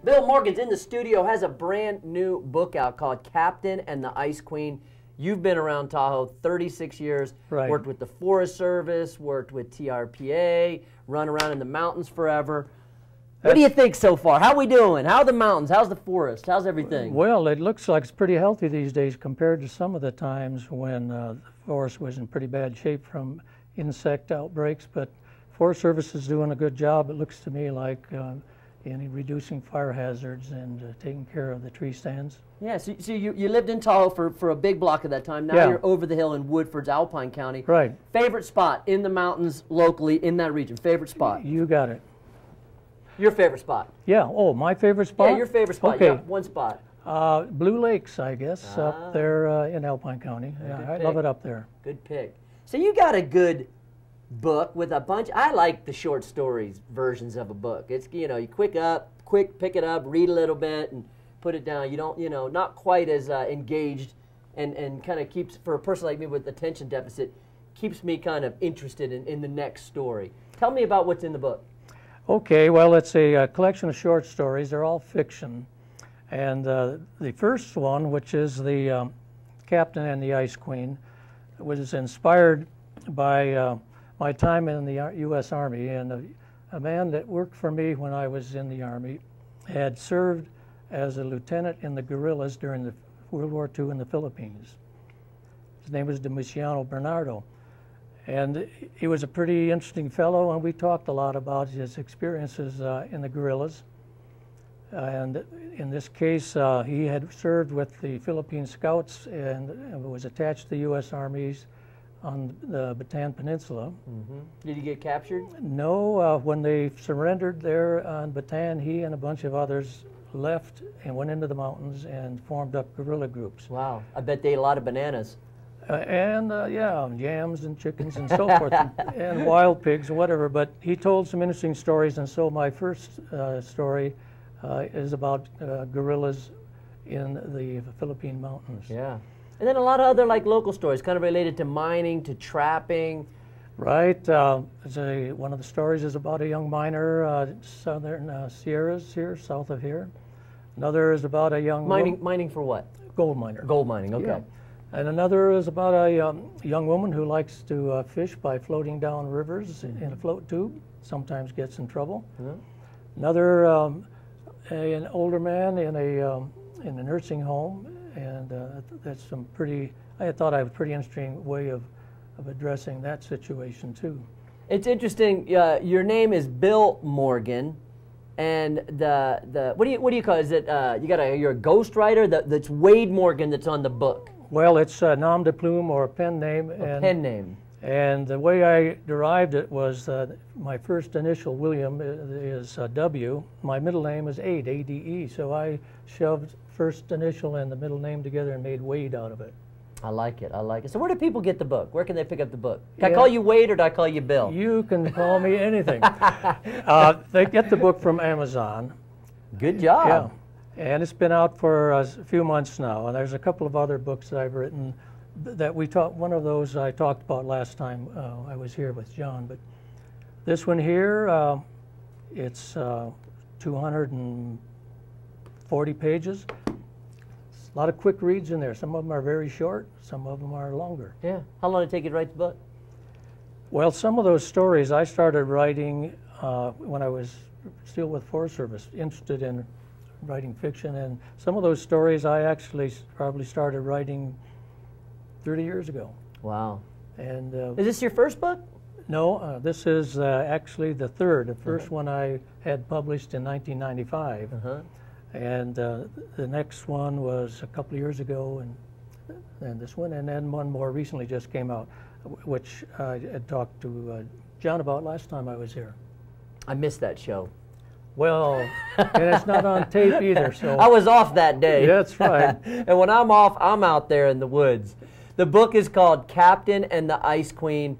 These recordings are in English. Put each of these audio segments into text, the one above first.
Bill Morgan's in the studio, has a brand new book out called Captain and the Ice Queen. You've been around Tahoe 36 years, right. Worked with the Forest Service, worked with TRPA, run around in the mountains forever. What do you think so far? How we doing? How are the mountains? How's the forest? How's everything? Well, it looks like it's pretty healthy these days compared to some of the times when the forest was in pretty bad shape from insect outbreaks, but Forest Service is doing a good job, it looks to me like, in reducing fire hazards and taking care of the tree stands. Yeah, so you lived in Tahoe for a big block of that time. Now you're over the hill in Woodford's, Alpine County. Right. Favorite spot in the mountains locally in that region? Favorite spot? You got it. Your favorite spot? Yeah. Oh, my favorite spot? Yeah, your favorite spot. Okay. Yeah, one spot. Blue Lakes, I guess, up there in Alpine County. Yeah, I love it up there. Good pick. So you got a good book with a bunch. I like the short stories versions of a book. It's, you know, you quick pick it up, read a little bit, and put it down. You don't, you know, not quite as engaged, and kind of keeps, for a person like me with attention deficit, keeps me kind of interested in the next story. Tell me about what's in the book. Okay, well, it's a collection of short stories. They're all fiction. And the first one, which is the Captain and the Ice Queen, was inspired by my time in the U.S. Army. And a man that worked for me when I was in the Army had served as a lieutenant in the guerrillas during the World War II in the Philippines. His name was Domiciano Bernardo. And he was a pretty interesting fellow, and we talked a lot about his experiences in the guerrillas. And in this case, he had served with the Philippine Scouts and was attached to the U.S. Armies on the Bataan Peninsula. Mm-hmm. Did he get captured? No, when they surrendered there on Bataan, he and a bunch of others left and went into the mountains and formed up guerrilla groups. Wow, I bet they ate a lot of bananas. Yeah, yams and chickens and so forth, and wild pigs and whatever. But he told some interesting stories, and so my first story is about guerrillas in the Philippine mountains. Yeah, and then a lot of other like local stories, kind of related to mining, to trapping. Right. One of the stories is about a young miner, southern Sierras here, south of here. Another is about a young mining for what? Gold miner. Gold mining. Okay. Yeah. And another is about a young woman who likes to fish by floating down rivers in a float tube, sometimes gets in trouble. Mm-hmm. Another, an older man in a nursing home, and that's some pretty, I thought I had a pretty interesting way of addressing that situation too. It's interesting, your name is Bill Morgan, and the what do you call it? Is it, you're a ghostwriter? That's Wade Morgan that's on the book. Well, it's a nom de plume or a pen name. Pen name. And the way I derived it was my first initial, William, is W. My middle name is Ade, A-D-E. So I shoved first initial and the middle name together and made Wade out of it. I like it. I like it. So where do people get the book? Where can they pick up the book? Can I call you Wade or do I call you Bill? You can call me anything. They get the book from Amazon. Good job. Yeah. And it's been out for a few months now, and there's a couple of other books that I've written that we talked. One of those I talked about last time I was here with John, but this one here, it's 240 pages. A lot of quick reads in there. Some of them are very short, some of them are longer. Yeah. How long did it take you to write the book? Well, some of those stories I started writing when I was still with Forest Service, interested in writing fiction, and some of those stories I actually probably started writing 30 years ago. Wow. And is this your first book? No, this is actually the third. The first one I had published in 1995, and the next one was a couple of years ago, and this one, and then one more recently just came out, which I had talked to John about last time I was here. I missed that show. Well, and it's not on tape either, so. I was off that day. That's right. And when I'm off, I'm out there in the woods. The book is called Captain and the Ice Queen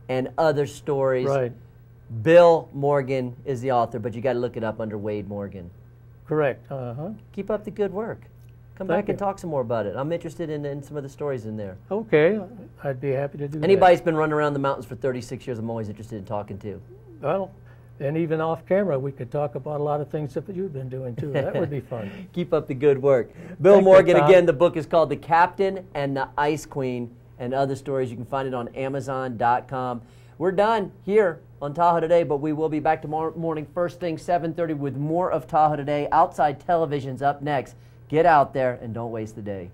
and Other Stories. Right. Bill Morgan is the author, but you got to look it up under Wade Morgan. Correct. Keep up the good work. Come back and talk some more about it. I'm interested in some of the stories in there. Okay, I'd be happy to do that. Anybody's been running around the mountains for 36 years, I'm always interested in talking to. Well, And even off camera, we could talk about a lot of things that you've been doing too. That would be fun. Keep up the good work. Bill Thank you, Morgan, Tom. again, the book is called The Captain and the Ice Queen and Other Stories. You can find it on Amazon.com. We're done here on Tahoe Today, but we will be back tomorrow morning, first thing, 7:30, with more of Tahoe Today. Outside Television's up next. Get out there and don't waste the day.